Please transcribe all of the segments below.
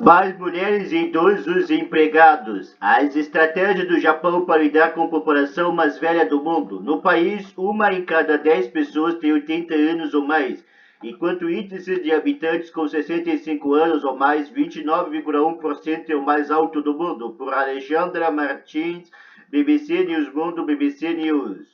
Mais mulheres em todos os empregados. As estratégias do Japão para lidar com a população mais velha do mundo. No país, uma em cada 10 pessoas tem 80 anos ou mais, enquanto o índice de habitantes com 65 anos ou mais, 29,1% é o mais alto do mundo. Por Alexandra Martins, BBC News Mundo, BBC News.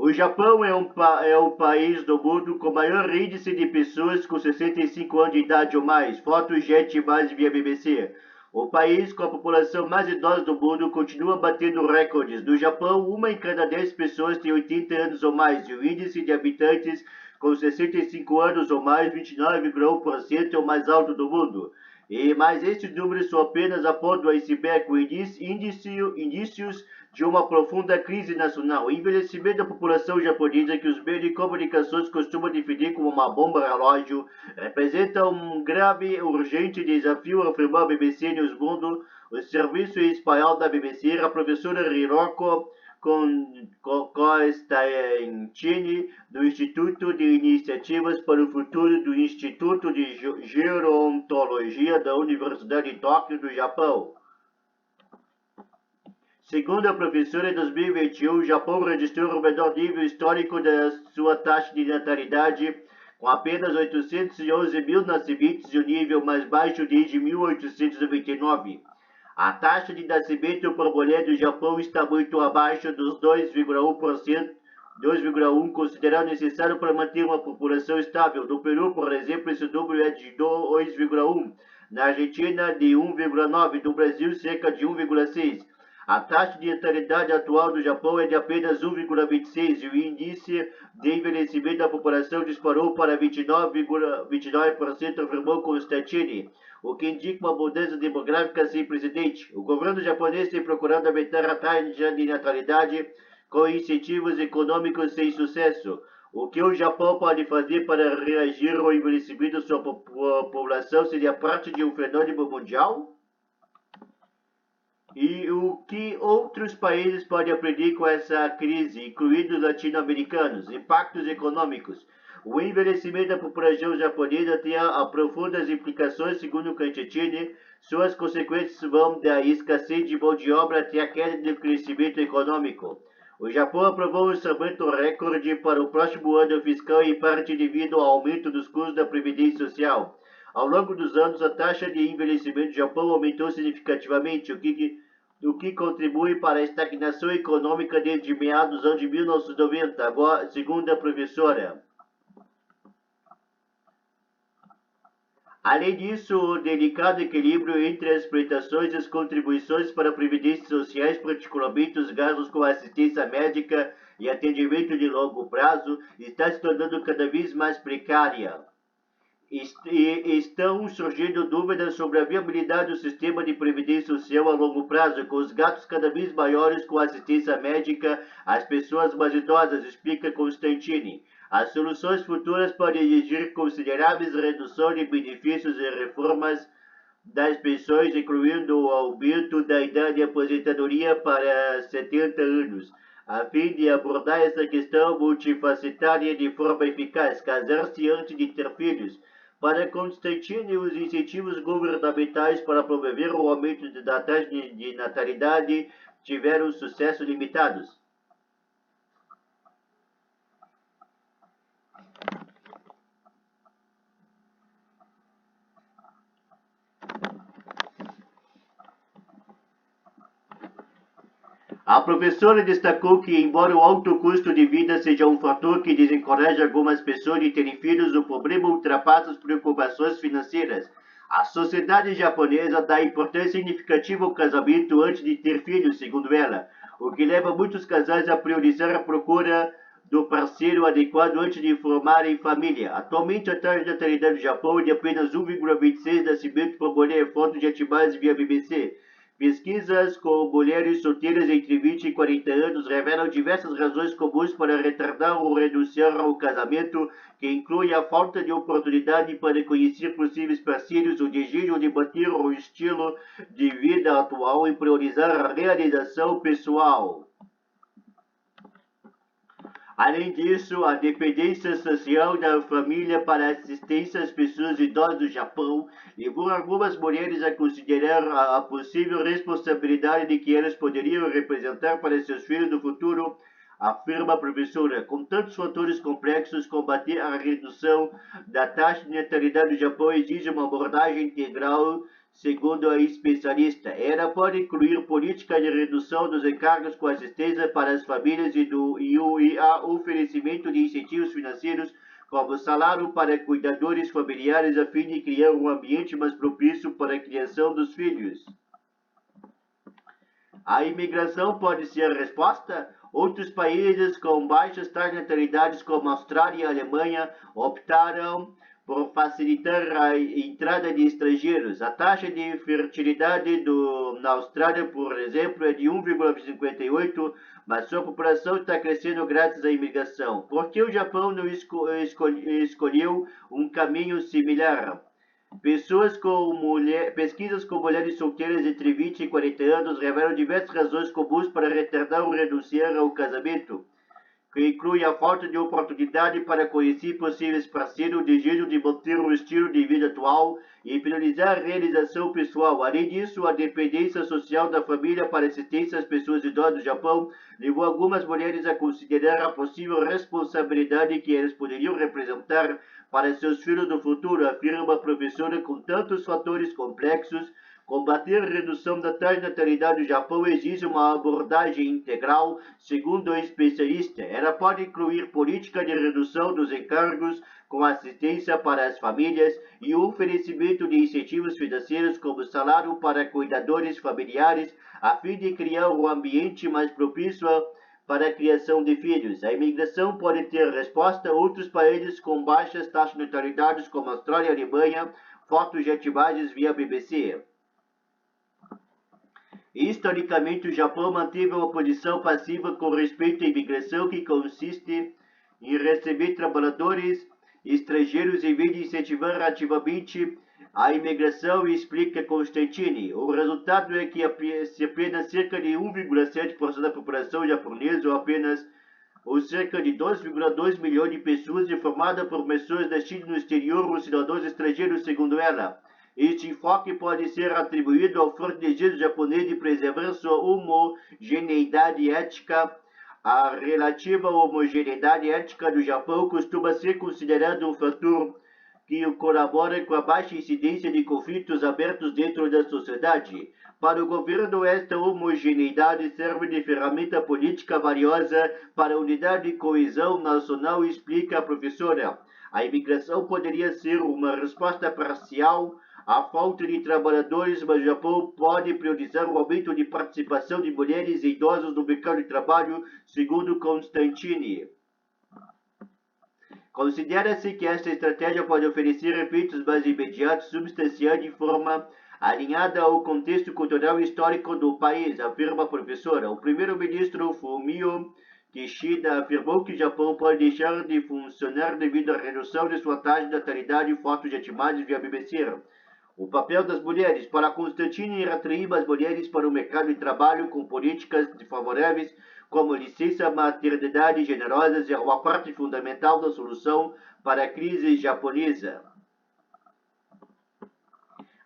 O Japão é o país do mundo com maior índice de pessoas com 65 anos de idade ou mais. Foto Jet mais via BBC. O país com a população mais idosa do mundo continua batendo recordes. No Japão, uma em cada 10 pessoas tem 80 anos ou mais e o índice de habitantes com 65 anos ou mais, 29,1%, é o mais alto do mundo. Mas estes números são apenas a ponta do iceberg, com indícios de uma profunda crise nacional. O envelhecimento da população japonesa, que os meios de comunicações costumam definir como uma bomba relógio, representa um grave e urgente desafio, afirmou a BBC News Mundo, o serviço em espanhol da BBC. A professora Hiroko Constantini, do Instituto de Iniciativas para o Futuro do Instituto de Gerontologia da Universidade de Tóquio, do Japão. Segundo a professora, em 2021, o Japão registrou o menor nível histórico da sua taxa de natalidade, com apenas 811 mil nascimentos e o nível mais baixo desde 1899. A taxa de nascimento por mulher do Japão está muito abaixo dos 2,1%, considerado necessário para manter uma população estável. No Peru, por exemplo, esse número é de 2,1%. Na Argentina, de 1,9%. No Brasil, cerca de 1,6%. A taxa de natalidade atual do Japão é de apenas 1,26 e o índice de envelhecimento da população disparou para 29,29%, afirmou Constantini, o que indica uma mudança demográfica sem precedente. O governo japonês tem procurado aumentar a taxa de natalidade com incentivos econômicos sem sucesso. O que o Japão pode fazer para reagir ao envelhecimento da sua população seria parte de um fenômeno mundial? E o que outros países podem aprender com essa crise, incluindo os latino-americanos? Impactos econômicos. O envelhecimento da população japonesa tem profundas implicações, segundo Constantini. Suas consequências vão da escassez de mão de obra até a queda do crescimento econômico. O Japão aprovou um orçamento recorde para o próximo ano fiscal, em parte devido ao aumento dos custos da Previdência Social. Ao longo dos anos, a taxa de envelhecimento do Japão aumentou significativamente, o que contribui para a estagnação econômica desde meados dos anos de 1990, segundo a professora. Além disso, o delicado equilíbrio entre as prestações e as contribuições para previdências sociais, particularmente os gastos com assistência médica e atendimento de longo prazo, está se tornando cada vez mais precária. Estão surgindo dúvidas sobre a viabilidade do sistema de previdência social a longo prazo, com os gastos cada vez maiores com assistência médica às pessoas mais idosas, explica Constantini. As soluções futuras podem exigir consideráveis reduções de benefícios e reformas das pensões, incluindo o aumento da idade de aposentadoria para 70 anos. A fim de abordar essa questão multifacetária de forma eficaz, casar-se antes de ter filhos. Para Constantini, os incentivos governamentais para promover o aumento da taxa de natalidade tiveram sucesso limitados. A professora destacou que, embora o alto custo de vida seja um fator que desencoraja algumas pessoas de terem filhos, o problema ultrapassa as preocupações financeiras. A sociedade japonesa dá importância significativa ao casamento antes de ter filhos, segundo ela, o que leva muitos casais a priorizar a procura do parceiro adequado antes de formarem família. Atualmente, a taxa de natalidade do Japão é de apenas 1,26 nascimentos por mulher, fonte de Atibaia via BBC. Pesquisas com mulheres solteiras entre 20 e 40 anos revelam diversas razões comuns para retardar ou renunciar ao casamento, que inclui a falta de oportunidade para conhecer possíveis parceiros, o desejo de manter o estilo de vida atual e priorizar a realização pessoal. Além disso, a dependência social da família para assistência às pessoas idosas do Japão levou algumas mulheres a considerar a possível responsabilidade de que elas poderiam representar para seus filhos no futuro, afirma a professora. Com tantos fatores complexos, combater a redução da taxa de natalidade do Japão exige uma abordagem integral. Segundo a especialista, ela pode incluir políticas de redução dos encargos com assistência para as famílias e o oferecimento de incentivos financeiros, como salário para cuidadores familiares, a fim de criar um ambiente mais propício para a criação dos filhos. A imigração pode ser a resposta? Outros países com baixas taxas de natalidade, como a Austrália e a Alemanha, optaram por facilitar a entrada de estrangeiros. A taxa de fertilidade na Austrália, por exemplo, é de 1,58, mas sua população está crescendo graças à imigração. Por que o Japão não escolheu um caminho similar? Pesquisas com mulheres solteiras entre 20 e 40 anos revelam diversas razões comuns para retardar ou renunciar ao casamento, que inclui a falta de oportunidade para conhecer possíveis parceiros, o desejo de manter o estilo de vida atual e priorizar a realização pessoal. Além disso, a dependência social da família para assistência às pessoas idosas do Japão levou algumas mulheres a considerar a possível responsabilidade que elas poderiam representar para seus filhos no futuro, afirma a professora. Com tantos fatores complexos, combater a redução da taxa de natalidade do Japão exige uma abordagem integral, segundo o especialista. Ela pode incluir política de redução dos encargos com assistência para as famílias e o oferecimento de incentivos financeiros como salário para cuidadores familiares, a fim de criar um ambiente mais propício para a criação de filhos. A imigração pode ter resposta. Outros países com baixas taxas de natalidade, como a Austrália e a Alemanha, fotos de imagens via BBC. Historicamente, o Japão manteve uma posição passiva com respeito à imigração, que consiste em receber trabalhadores estrangeiros em vez de incentivar ativamente a imigração, explica Constantini. O resultado é que apenas cerca de 1,7% da população japonesa, ou cerca de 2,2 milhões de pessoas, é formada por pessoas nascidas no exterior ou cidadãos estrangeiros, segundo ela. Este enfoque pode ser atribuído ao forte desejo japonês de preservar sua homogeneidade étnica. A relativa homogeneidade étnica do Japão costuma ser considerada um fator que colabora com a baixa incidência de conflitos abertos dentro da sociedade. Para o governo, esta homogeneidade serve de ferramenta política valiosa para a unidade e coesão nacional, explica a professora. A imigração poderia ser uma resposta parcial à falta de trabalhadores, mas o Japão pode priorizar o aumento de participação de mulheres e idosos no mercado de trabalho, segundo Constantini. Considera-se que esta estratégia pode oferecer efeitos mais imediatos, substanciando de forma alinhada ao contexto cultural e histórico do país, afirma a professora. O primeiro-ministro Fumio Kishida afirmou que o Japão pode deixar de funcionar devido à redução de sua taxa de natalidade, fotos de imagens via BBC. O papel das mulheres. Para Constantini, atrair as mulheres para o mercado de trabalho com políticas favoráveis como licença maternidade generosas é uma parte fundamental da solução para a crise japonesa.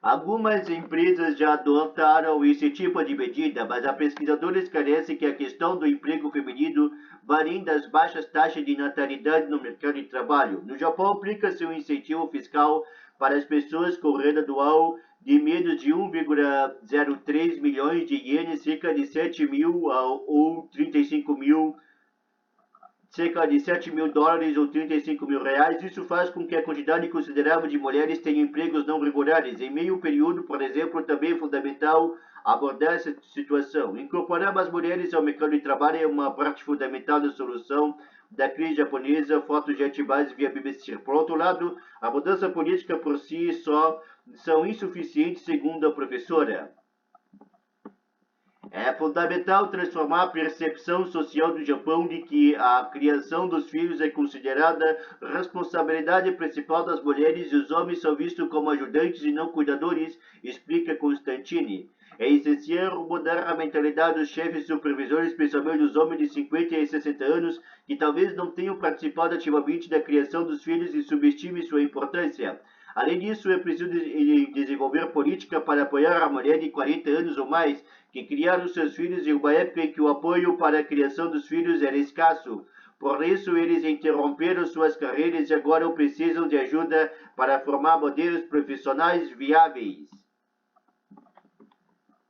Algumas empresas já adotaram esse tipo de medida, mas a pesquisadora esclarece que a questão do emprego feminino varia das baixas taxas de natalidade no mercado de trabalho. No Japão, aplica-se um incentivo fiscal para as pessoas com renda anual de menos de 1,03 milhões de ienes, cerca de 7 mil ou 35 mil, cerca de 7 mil dólares ou 35 mil reais. Isso faz com que a quantidade considerável de mulheres tenha empregos não regulares. Em meio período, por exemplo, também é fundamental abordar essa situação. Incorporar as mulheres ao mercado de trabalho é uma parte fundamental da solução da crise japonesa, fotos de base via BBC. Por outro lado, a mudança política por si só são insuficientes, segundo a professora. É fundamental transformar a percepção social do Japão de que a criação dos filhos é considerada responsabilidade principal das mulheres e os homens são vistos como ajudantes e não cuidadores, explica Constantini. É essencial mudar a mentalidade dos chefes supervisores, especialmente dos homens de 50 e 60 anos, que talvez não tenham participado ativamente da criação dos filhos e subestimem sua importância. Além disso, é preciso desenvolver política para apoiar a mulher de 40 anos ou mais, que criaram seus filhos em uma época em que o apoio para a criação dos filhos era escasso. Por isso, eles interromperam suas carreiras e agora precisam de ajuda para formar modelos profissionais viáveis.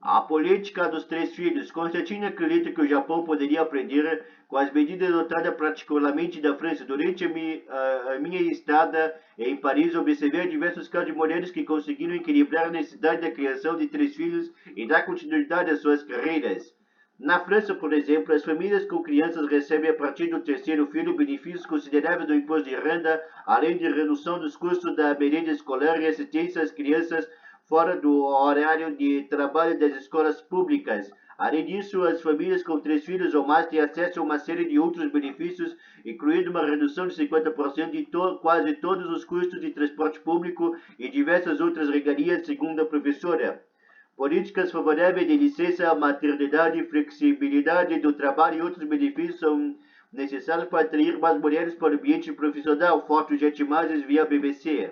A política dos 3 filhos. Constantino acredita que o Japão poderia aprender com as medidas adotadas particularmente da França. Durante a minha estada em Paris, observei diversos casos de mulheres que conseguiram equilibrar a necessidade da criação de 3 filhos e dar continuidade às suas carreiras. Na França, por exemplo, as famílias com crianças recebem a partir do 3º filho benefícios consideráveis do imposto de renda, além de redução dos custos da merenda escolar e assistência às crianças fora do horário de trabalho das escolas públicas. Além disso, as famílias com 3 filhos ou mais têm acesso a uma série de outros benefícios, incluindo uma redução de 50% de quase todos os custos de transporte público e diversas outras regalias, segundo a professora. Políticas favoráveis de licença, maternidade, flexibilidade do trabalho e outros benefícios são necessários para atrair mais mulheres para o ambiente profissional. Fotos de imagens via BBC.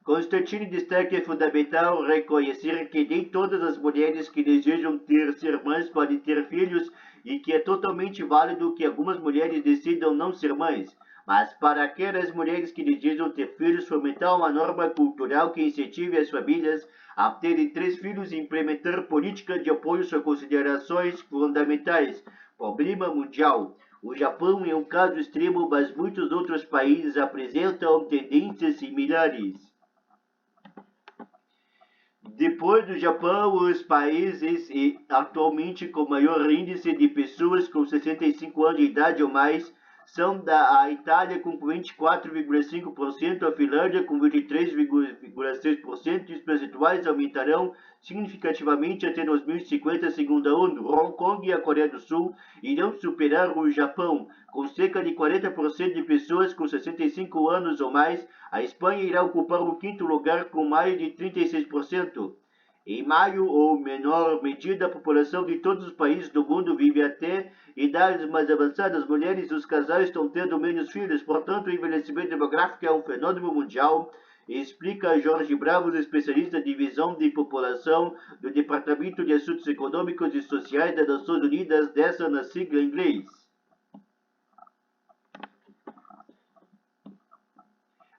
Constantino destaca que é fundamental reconhecer que nem todas as mulheres que desejam ser mães podem ter filhos e que é totalmente válido que algumas mulheres decidam não ser mães. Mas para aquelas mulheres que desejam ter filhos, fomentar uma norma cultural que incentive as famílias a terem 3 filhos e implementar políticas de apoio são considerações fundamentais. Problema mundial. O Japão é um caso extremo, mas muitos outros países apresentam tendências similares. Depois do Japão, os países atualmente com maior índice de pessoas com 65 anos de idade ou mais são a Itália com 24,5%, a Finlândia com 23,6%, e os percentuais aumentarão significativamente até 2050, segundo a ONU. Hong Kong e a Coreia do Sul irão superar o Japão, com cerca de 40% de pessoas com 65 anos ou mais. A Espanha irá ocupar o 5º lugar com mais de 36%. Em maio ou menor medida, a população de todos os países do mundo vive até idades mais avançadas. Mulheres e os casais estão tendo menos filhos, portanto, o envelhecimento demográfico é um fenômeno mundial, explica Jorge Bravos, especialista de divisão de população do Departamento de Assuntos Econômicos e Sociais das Nações Unidas, dessa na sigla em inglês.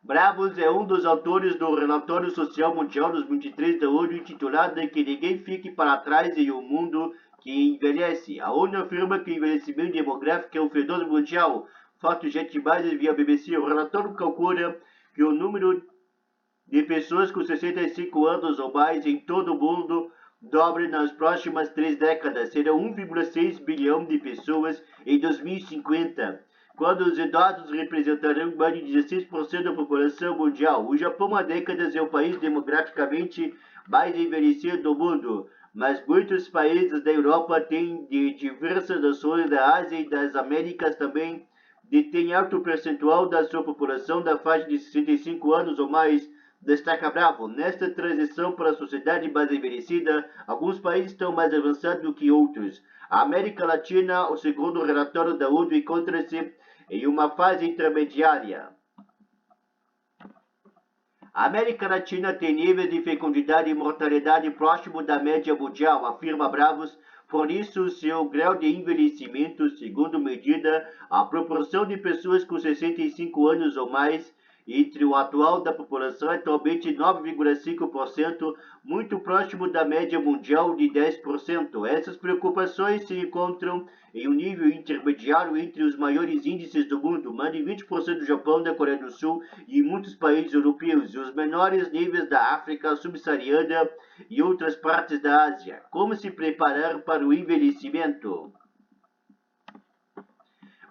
Bravos é um dos autores do Relatório Social Mundial dos 23 da ONU, intitulado Que Ninguém Fique para Trás em um Mundo que Envelhece. A ONU afirma que o envelhecimento demográfico é um fenômeno mundial. Fatos mais via BBC. O relatório calcula que o número de pessoas com 65 anos ou mais em todo o mundo dobre nas próximas 3 décadas. Serão 1,6 bilhão de pessoas em 2050. Quando os idosos representarão mais de 16% da população mundial. O Japão há décadas é o país demograficamente mais envelhecido do mundo, mas muitos países da Europa têm de diversas nações da Ásia e das Américas também detêm alto percentual da sua população da faixa de 65 anos ou mais, destaca Bravo. Nesta transição para a sociedade mais envelhecida, alguns países estão mais avançados do que outros. A América Latina, o segundo relatório da ONU, encontra-se em uma fase intermediária. A América Latina tem níveis de fecundidade e mortalidade próximo da média mundial, afirma Bravos. Por isso, seu grau de envelhecimento, segundo medida, a proporção de pessoas com 65 anos ou mais entre o atual da população é atualmente 9,5%, muito próximo da média mundial de 10%. Essas preocupações se encontram em um nível intermediário entre os maiores índices do mundo, mais de 20% do Japão, da Coreia do Sul e muitos países europeus, e os menores níveis da África subsaariana e outras partes da Ásia. Como se preparar para o envelhecimento?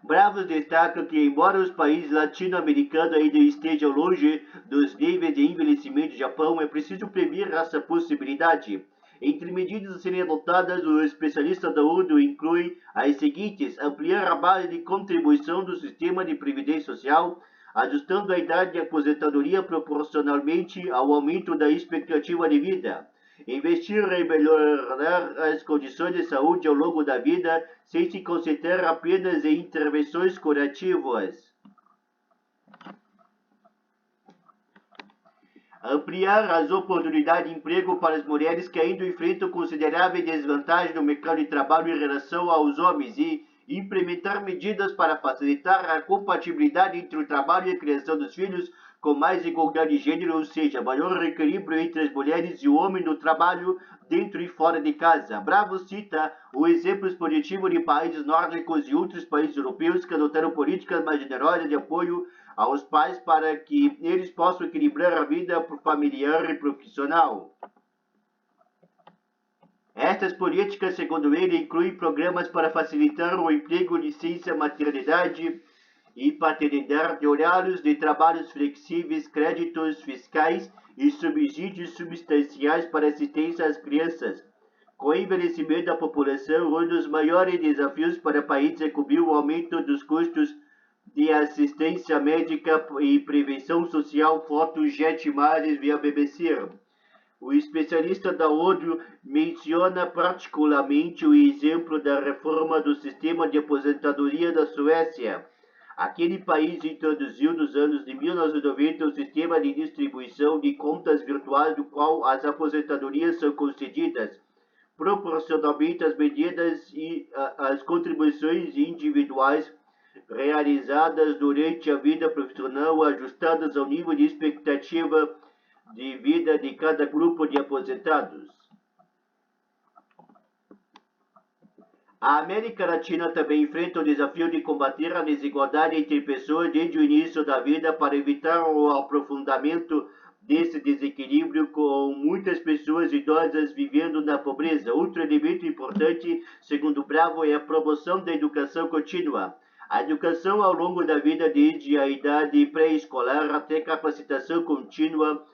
Bravos destaca que, embora os países latino-americanos ainda estejam longe dos níveis de envelhecimento do Japão, é preciso prever essa possibilidade. Entre medidas a serem adotadas, o especialista da ONU inclui as seguintes: ampliar a base de contribuição do sistema de previdência social, ajustando a idade de aposentadoria proporcionalmente ao aumento da expectativa de vida, Investir em melhorar as condições de saúde ao longo da vida, sem se concentrar apenas em intervenções curativas. Ampliar as oportunidades de emprego para as mulheres que ainda enfrentam considerável desvantagem no mercado de trabalho em relação aos homens e implementar medidas para facilitar a compatibilidade entre o trabalho e a criação dos filhos com mais igualdade de gênero, ou seja, maior equilíbrio entre as mulheres e o homem no trabalho dentro e fora de casa. Bravo cita o exemplo positivo de países nórdicos e outros países europeus que adotaram políticas mais generosas de apoio aos pais para que eles possam equilibrar a vida familiar e profissional. Estas políticas, segundo ele, incluem programas para facilitar o emprego, licença, maternidade e paternidade, horários de trabalhos flexíveis, créditos fiscais e subsídios substanciais para assistência às crianças. Com o envelhecimento da população, um dos maiores desafios para o país é cobrir o aumento dos custos de assistência médica e prevenção social. Foto Jet Imagens via BBC. O especialista da ONU menciona particularmente o exemplo da reforma do sistema de aposentadoria da Suécia. Aquele país introduziu nos anos de 1990 um sistema de distribuição de contas virtuais do qual as aposentadorias são concedidas proporcionalmente às medidas e às contribuições individuais realizadas durante a vida profissional, ajustadas ao nível de expectativa de vida de cada grupo de aposentados. A América Latina também enfrenta o desafio de combater a desigualdade entre pessoas desde o início da vida para evitar o aprofundamento desse desequilíbrio, com muitas pessoas idosas vivendo na pobreza. Outro elemento importante, segundo Bravo, é a promoção da educação contínua. A educação ao longo da vida, desde a idade pré-escolar até capacitação contínua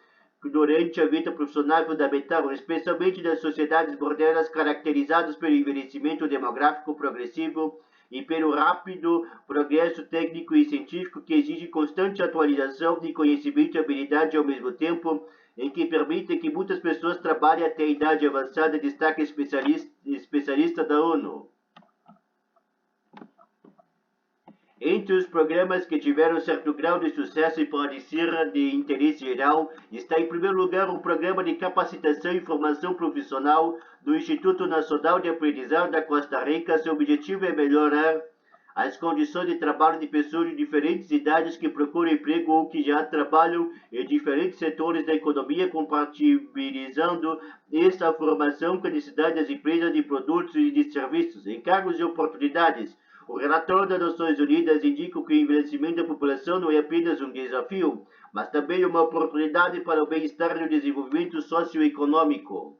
durante a vida profissional, é fundamental, especialmente nas sociedades modernas caracterizadas pelo envelhecimento demográfico progressivo e pelo rápido progresso técnico e científico que exige constante atualização de conhecimento e habilidade ao mesmo tempo, em que permite que muitas pessoas trabalhem até a idade avançada, destaca especialista da ONU. Entre os programas que tiveram certo grau de sucesso e podem ser de interesse geral, está em primeiro lugar o Programa de Capacitação e Formação Profissional do Instituto Nacional de Aprendizagem da Costa Rica. Seu objetivo é melhorar as condições de trabalho de pessoas de diferentes idades que procuram emprego ou que já trabalham em diferentes setores da economia, compatibilizando essa formação com a necessidade das empresas de produtos e de serviços, encargos e oportunidades. O relatório das Nações Unidas indica que o envelhecimento da população não é apenas um desafio, mas também uma oportunidade para o bem-estar e o desenvolvimento socioeconômico.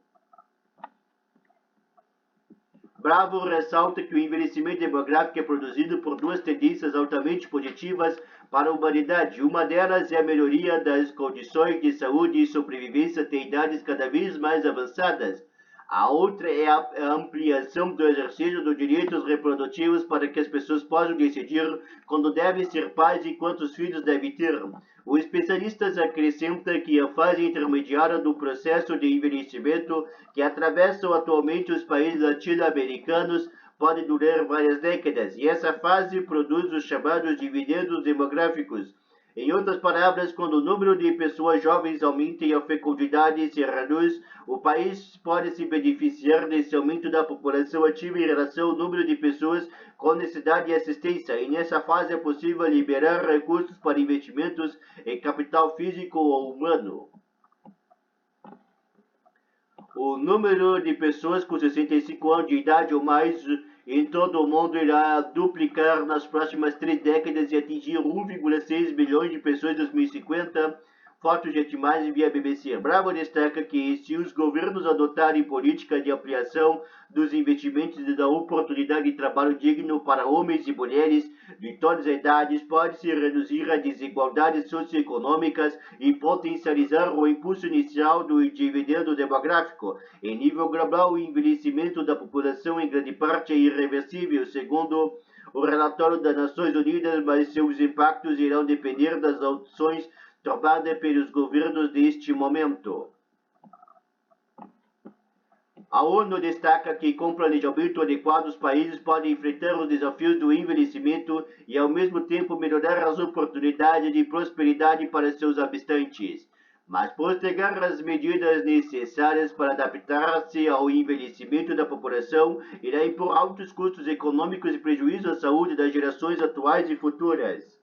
Bravo ressalta que o envelhecimento demográfico é produzido por duas tendências altamente positivas para a humanidade. Uma delas é a melhoria das condições de saúde e sobrevivência até idades cada vez mais avançadas. A outra é a ampliação do exercício dos direitos reprodutivos para que as pessoas possam decidir quando devem ser pais e quantos filhos devem ter. O especialista acrescenta que a fase intermediária do processo de envelhecimento que atravessam atualmente os países latino-americanos pode durar várias décadas, e essa fase produz os chamados dividendos demográficos. Em outras palavras, quando o número de pessoas jovens aumenta e a fecundidade se reduz, o país pode se beneficiar desse aumento da população ativa em relação ao número de pessoas com necessidade de assistência, e nessa fase é possível liberar recursos para investimentos em capital físico ou humano. O número de pessoas com 65 anos de idade ou mais em todo o mundo irá duplicar nas próximas 3 décadas e atingir 1,6 bilhões de pessoas em 2050. Fotos de imagens via BBC. Bravo destaca que se os governos adotarem políticas de ampliação dos investimentos e da oportunidade de trabalho digno para homens e mulheres de todas as idades, pode-se reduzir as desigualdades socioeconômicas e potencializar o impulso inicial do dividendo demográfico. Em nível global, o envelhecimento da população em grande parte é irreversível, segundo o relatório das Nações Unidas, mas seus impactos irão depender das ações tomada pelos governos deste momento. A ONU destaca que, com planejamento adequado, os países podem enfrentar os desafios do envelhecimento e, ao mesmo tempo, melhorar as oportunidades de prosperidade para seus habitantes. Mas postergar as medidas necessárias para adaptar-se ao envelhecimento da população irá impor altos custos econômicos e prejuízo à saúde das gerações atuais e futuras.